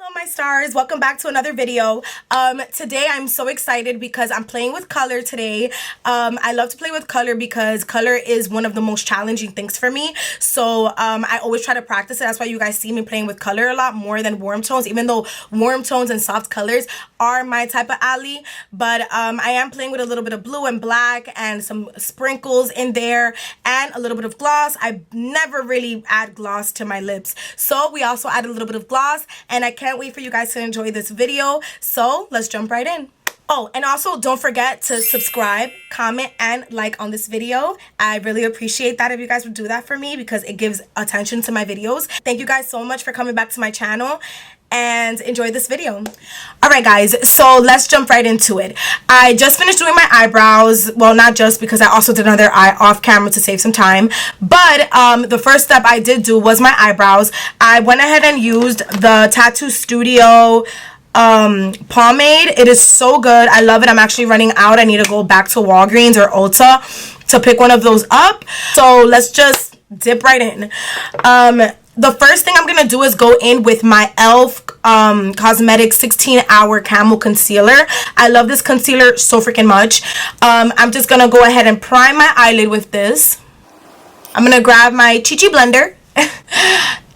Hello my stars, welcome back to another video. Today I'm so excited because I'm playing with color today. I love to play with color because color is one of the most challenging things for me. So I always try to practice it. That's why you guys see me playing with color a lot more than warm tones, even though warm tones and soft colors are my type of alley. But I am playing with a little bit of blue and black and some sprinkles in there and a little bit of gloss. I never really add gloss to my lips, so we also add a little bit of gloss, and I can't wait for you guys to enjoy this video. So let's jump right in. Oh, and also don't forget to subscribe, comment, and like on this video. I really appreciate that if you guys would do that for me because it gives attention to my videos. Thank you guys so much for coming back to my channel and enjoy this video. Alright guys, so let's jump right into it. I just finished doing my eyebrows. Well, not just, because I also did another eye off camera to save some time. But the first step I did do was my eyebrows. I went ahead and used the Tattoo Studio pomade. It is so good. I love it. I'm actually running out. I need to go back to Walgreens or Ulta to pick one of those up. So let's just dip right in. The first thing I'm going to do is go in with my LEWK Cosmetics 16-Hour Camel Concealer. I love this concealer so freaking much. I'm just going to go ahead and prime my eyelid with this. I'm going to grab my Chi blender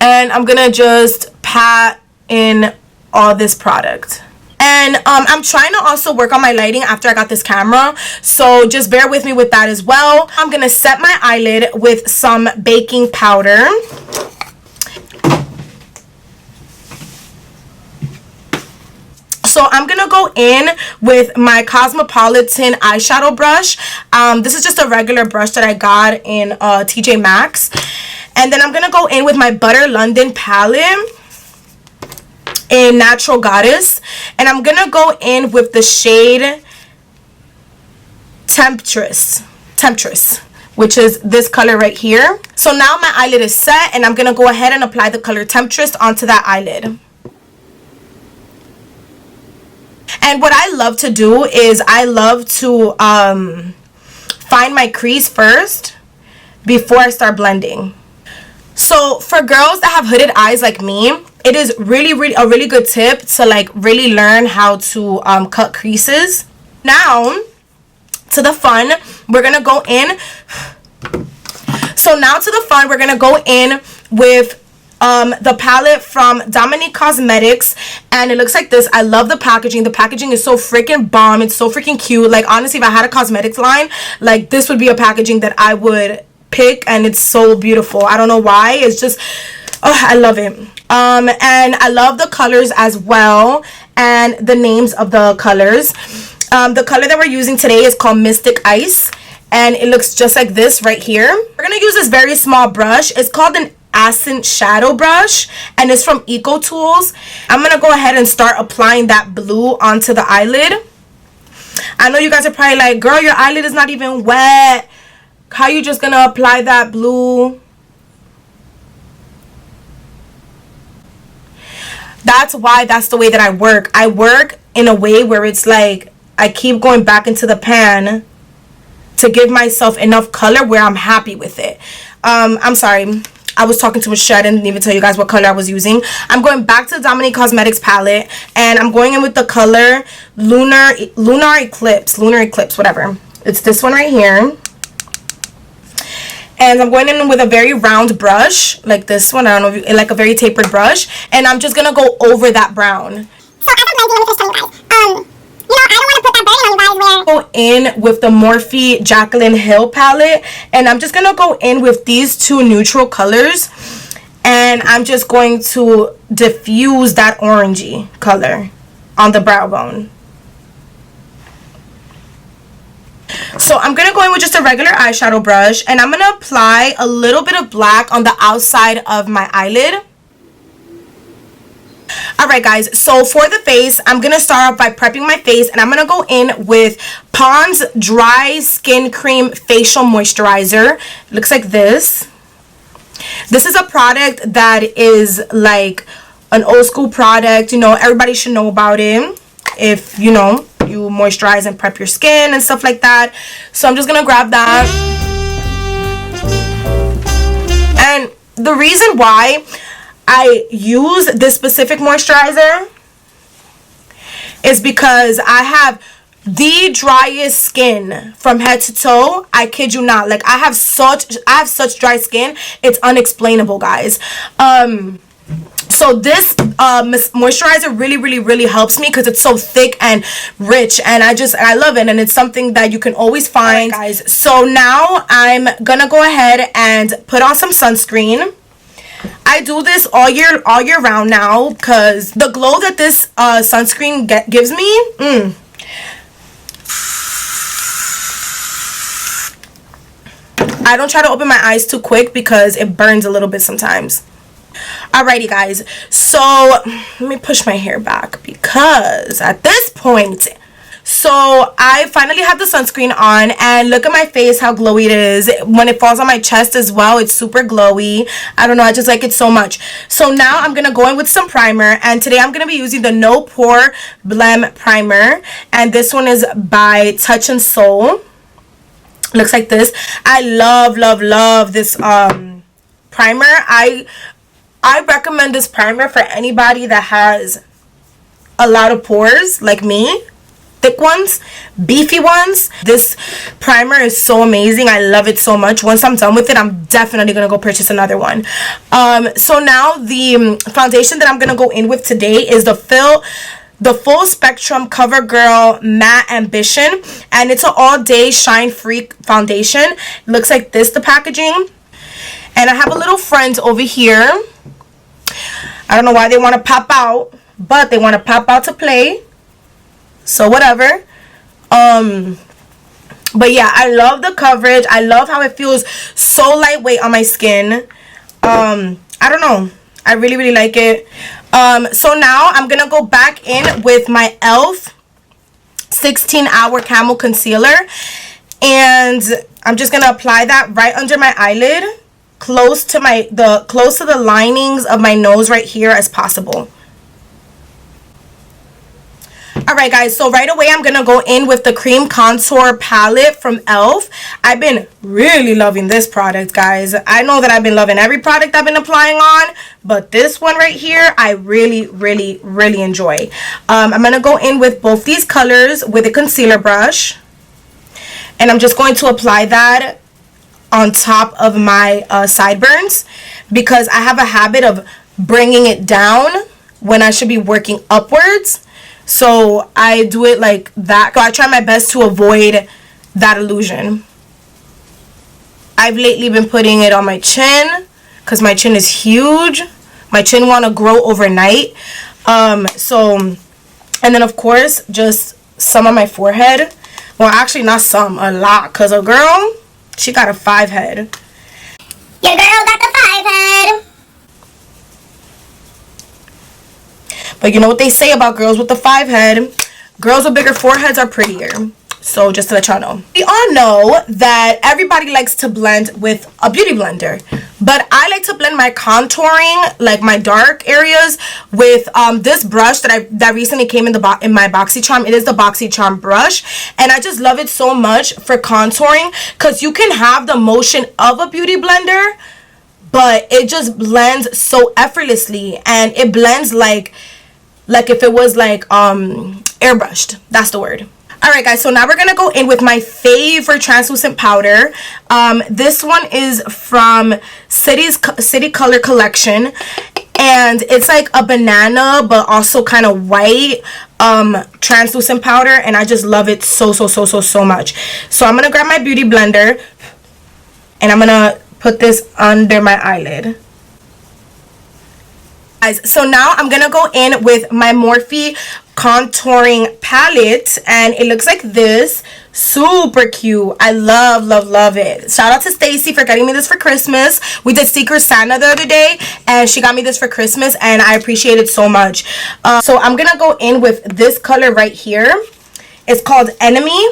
and I'm going to just pat in all this product. And I'm trying to also work on my lighting after I got this camera, so just bear with me with that as well. I'm going to set my eyelid with some baking powder. So I'm going to go in with my Cosmopolitan eyeshadow brush. This is just a regular brush that I got in TJ Maxx. And then I'm going to go in with my Butter London palette in Natural Goddess. And I'm going to go in with the shade Temptress, which is this color right here. So now my eyelid is set, and I'm going to go ahead and apply the color Temptress onto that eyelid. And what I love to do is I love to find my crease first before I start blending. So for girls that have hooded eyes like me, it is really a really good tip to like really learn how to cut creases. Now to the fun, we're gonna go in. So now to the fun, we're gonna go in with the palette from Dominique Cosmetics, and it looks like this. I love the packaging. The packaging is so freaking bomb. It's so freaking cute. Like, honestly, if I had a cosmetics line, like, this would be a packaging that I would pick, and it's so beautiful. I don't know why. It's just, oh, I love it. And I love the colors as well, and the names of the colors. The color that we're using today is called Mystic Ice, and it looks just like this right here. We're gonna use this very small brush. It's called an Accent Shadow Brush, and it's from Eco Tools. I'm gonna go ahead and start applying that blue onto the eyelid. I know you guys are probably like, girl, your eyelid is not even wet. How you just gonna apply that blue? That's why that's the way that I work. I work in a way where it's like I keep going back into the pan to give myself enough color where I'm happy with it. I'm sorry, I was talking too much shit. I didn't even tell you guys what color I was using. I'm going back to the Dominique Cosmetics palette, and I'm going in with the color Lunar Eclipse, whatever. It's this one right here. And I'm going in with a very round brush, like this one. I don't know, if you, like a very tapered brush. And I'm just going to go over that brown. So as I'm blending with this, you guys, you know, I don't want to put that burden on you guys where... Go in with the Morphe Jaclyn Hill palette, and I'm just going to go in with these two neutral colors, and I'm just going to diffuse that orangey color on the brow bone. So I'm going to go in with just a regular eyeshadow brush, and I'm going to apply a little bit of black on the outside of my eyelid. Alright guys, so for the face, I'm going to start off by prepping my face, and I'm going to go in with Pond's Dry Skin Cream Facial Moisturizer. It looks like this. This is a product that is like an old school product. You know, everybody should know about it if, you know, you moisturize and prep your skin and stuff like that. So I'm just going to grab that. And the reason why I use this specific moisturizer is because I have the driest skin from head to toe. I kid you not. Like, I have such dry skin. It's unexplainable, guys. So this moisturizer really helps me because it's so thick and rich, and I love it, and it's something that you can always find. All right, guys, so now I'm gonna go ahead and put on some sunscreen. I do this all year round now because the glow that this sunscreen gives me, I don't try to open my eyes too quick because it burns a little bit sometimes. Alrighty, guys, so let me push my hair back because at this point, so I finally have the sunscreen on, and look at my face, how glowy it is. When it falls on my chest as well, it's super glowy. I don't know, I just like it so much. So now I'm gonna go in with some primer, and today I'm gonna be using the No Pore Blem Primer, and this one is by Touch and Soul. Looks like this. I love this primer. I recommend this primer for anybody that has a lot of pores like me. Thick ones, beefy ones. This primer is so amazing. I love it so much. Once I'm done with it, I'm definitely gonna go purchase another one. So now the foundation that I'm gonna go in with today is the Full Spectrum CoverGirl Matte Ambition, and it's an all-day shine-free foundation. It looks like this, the packaging. And I have a little friend over here. I don't know why they want to pop out, but they want to pop out to play. So whatever. But yeah, I love the coverage. I love how it feels so lightweight on my skin. I don't know. I really like it. So now I'm gonna go back in with my e.l.f. 16-hour Camo Concealer, and I'm just gonna apply that right under my eyelid, close to the linings of my nose right here as possible. Alright, guys, so right away I'm going to go in with the Cream Contour Palette from e.l.f. I've been really loving this product, guys. I know that I've been loving every product I've been applying on, but this one right here, I really enjoy. I'm going to go in with both these colors with a concealer brush, and I'm just going to apply that on top of my sideburns because I have a habit of bringing it down when I should be working upwards. So I do it like that. So I try my best to avoid that illusion. I've lately been putting it on my chin because my chin is huge. My chin want to grow overnight. And then of course just some on my forehead. Well, actually not some, a lot, because a girl, she got a 5 head. Your girl got the 5 head. But you know what they say about girls with the 5 head? Girls with bigger foreheads are prettier. So just to let y'all know. We all know that everybody likes to blend with a beauty blender. But I like to blend my contouring, like my dark areas, with this brush that recently came in my BoxyCharm. It is the BoxyCharm brush. And I just love it so much for contouring because you can have the motion of a beauty blender, but it just blends so effortlessly. And it blends like if it was like airbrushed. That's the word. Alright, guys, so now we're gonna go in with my favorite translucent powder. This one is from City Color Collection, and it's like a banana but also kind of white translucent powder, and I just love it so much. So I'm gonna grab my beauty blender and I'm gonna put this under my eyelid. So now I'm gonna go in with my Morphe contouring palette, and it looks like this. Super cute. I love it. Shout out to Stacy for getting me this for Christmas. We did Secret Santa the other day and she got me this for Christmas, and I appreciate it so much. So I'm gonna go in with this color right here. It's called Enemy,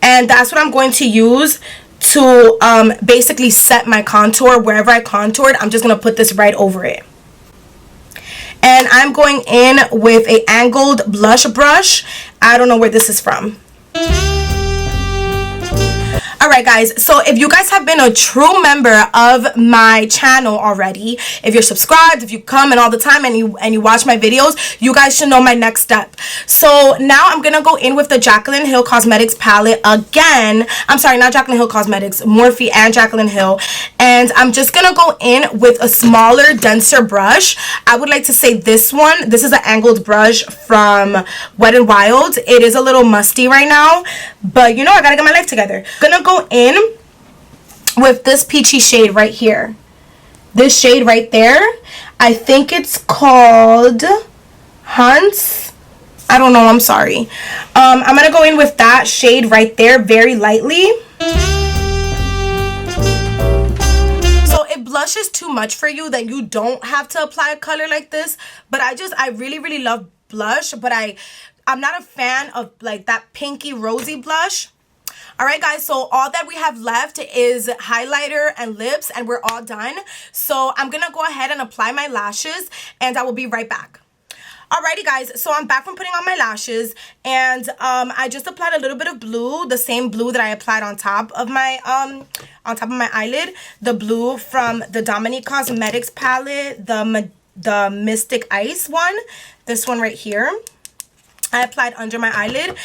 and that's what I'm going to use to basically set my contour. Wherever I contoured, I'm just gonna put this right over it. And I'm going in with a angled blush brush. I don't know where this is from. Alright, Alright guys, so if you guys have been a true member of my channel already, if you're subscribed, if you come in all the time and you watch my videos, you guys should know my next step. So now I'm gonna go in with the Jaclyn Hill Cosmetics palette again. I'm sorry, not Jaclyn Hill Cosmetics, Morphe and Jaclyn Hill. And I'm just gonna go in with a smaller, denser brush. I would like to say this one. This is an angled brush from Wet n Wild. It is a little musty right now, but you know, I gotta get my life together. Gonna go in with this peachy shade right here. This shade right there, I think it's called Hunts. I don't know, I'm sorry. I'm gonna go in with that shade right there very lightly. So if blush is too much for you, then you don't have to apply a color like this. But I really love blush, but I'm not a fan of like that pinky rosy blush. Alright guys, so all that we have left is highlighter and lips, and we're all done. So I'm gonna go ahead and apply my lashes, and I will be right back. Alrighty guys, so I'm back from putting on my lashes, and I just applied a little bit of blue, the same blue that I applied on top of my eyelid, the blue from the Dominique Cosmetics palette, the Mystic Ice one, this one right here. I applied under my eyelid,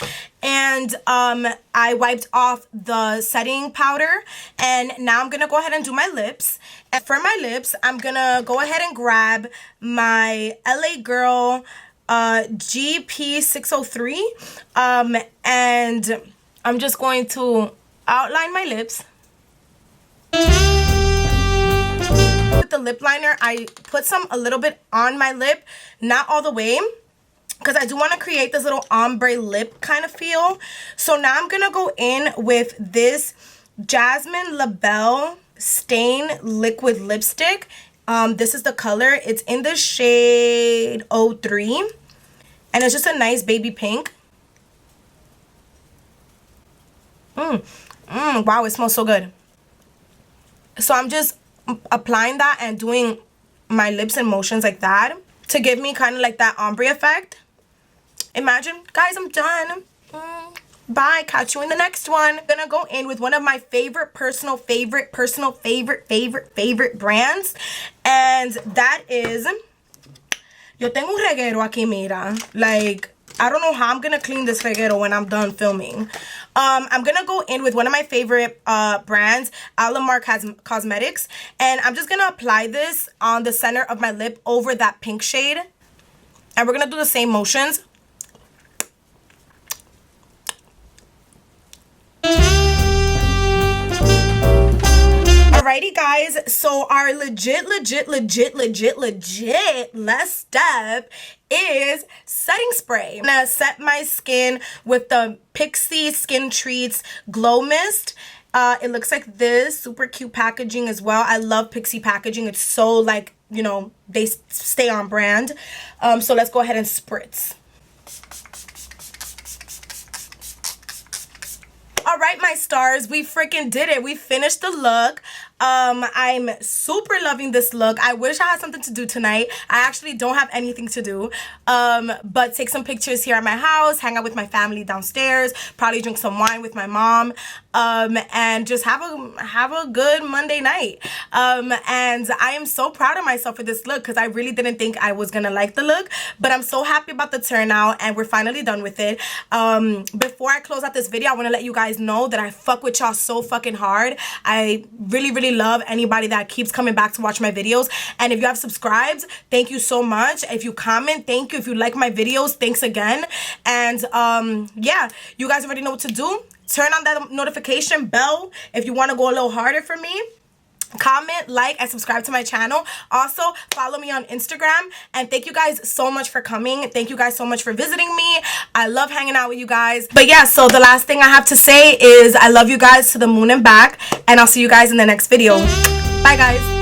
and I wiped off the setting powder, and now I'm gonna go ahead and do my lips. And for my lips, I'm gonna go ahead and grab my LA Girl GP603, and I'm just going to outline my lips. With the lip liner, I put a little bit on my lip, not all the way, because I do want to create this little ombre lip kind of feel. So now I'm going to go in with this Jasmine Labelle Stain Liquid Lipstick. This is the color. It's in the shade 03. And it's just a nice baby pink. Wow, it smells so good. So I'm just applying that and doing my lips in motions like that to give me kind of like that ombre effect. Imagine. Guys, I'm done. Bye. Catch you in the next one. I'm gonna go in with one of my favorite personal favorite brands, and that is, yo tengo un reguero aquí, mira. Like, I don't know how I'm gonna clean this reguero when I'm done filming. I'm gonna go in with one of my favorite brands, Alamar Cosmetics, and I'm just gonna apply this on the center of my lip over that pink shade, and we're gonna do the same motions. Alrighty guys, so our legit last step is setting spray. I'm gonna set my skin with the Pixi Skin Treats Glow Mist. It looks like this, super cute packaging as well. I love Pixi packaging. It's so, like, you know, they stay on brand. So let's go ahead and spritz. All right, my stars, we freaking did it. We finished the look. I'm super loving this look. I wish I had something to do tonight. I actually don't have anything to do, but take some pictures here at my house, hang out with my family downstairs, probably drink some wine with my mom, and just have a good Monday night. And I am so proud of myself for this look, because I really didn't think I was gonna like the look, but I'm so happy about the turnout, and we're finally done with it. Before I close out this video, I want to let you guys know that I fuck with y'all so fucking hard. I really love anybody that keeps coming back to watch my videos, and if you have subscribed, thank you so much. If you comment, thank you. If you like my videos, thanks again. And yeah, you guys already know what to do. Turn on that notification bell if you want to go a little harder for me. Comment, like, and subscribe to my channel. Also, follow me on Instagram. And thank you guys so much for coming. Thank you guys so much for visiting me. I love hanging out with you guys. But yeah, so the last thing I have to say is I love you guys to the moon and back. And I'll see you guys in the next video. Bye, guys.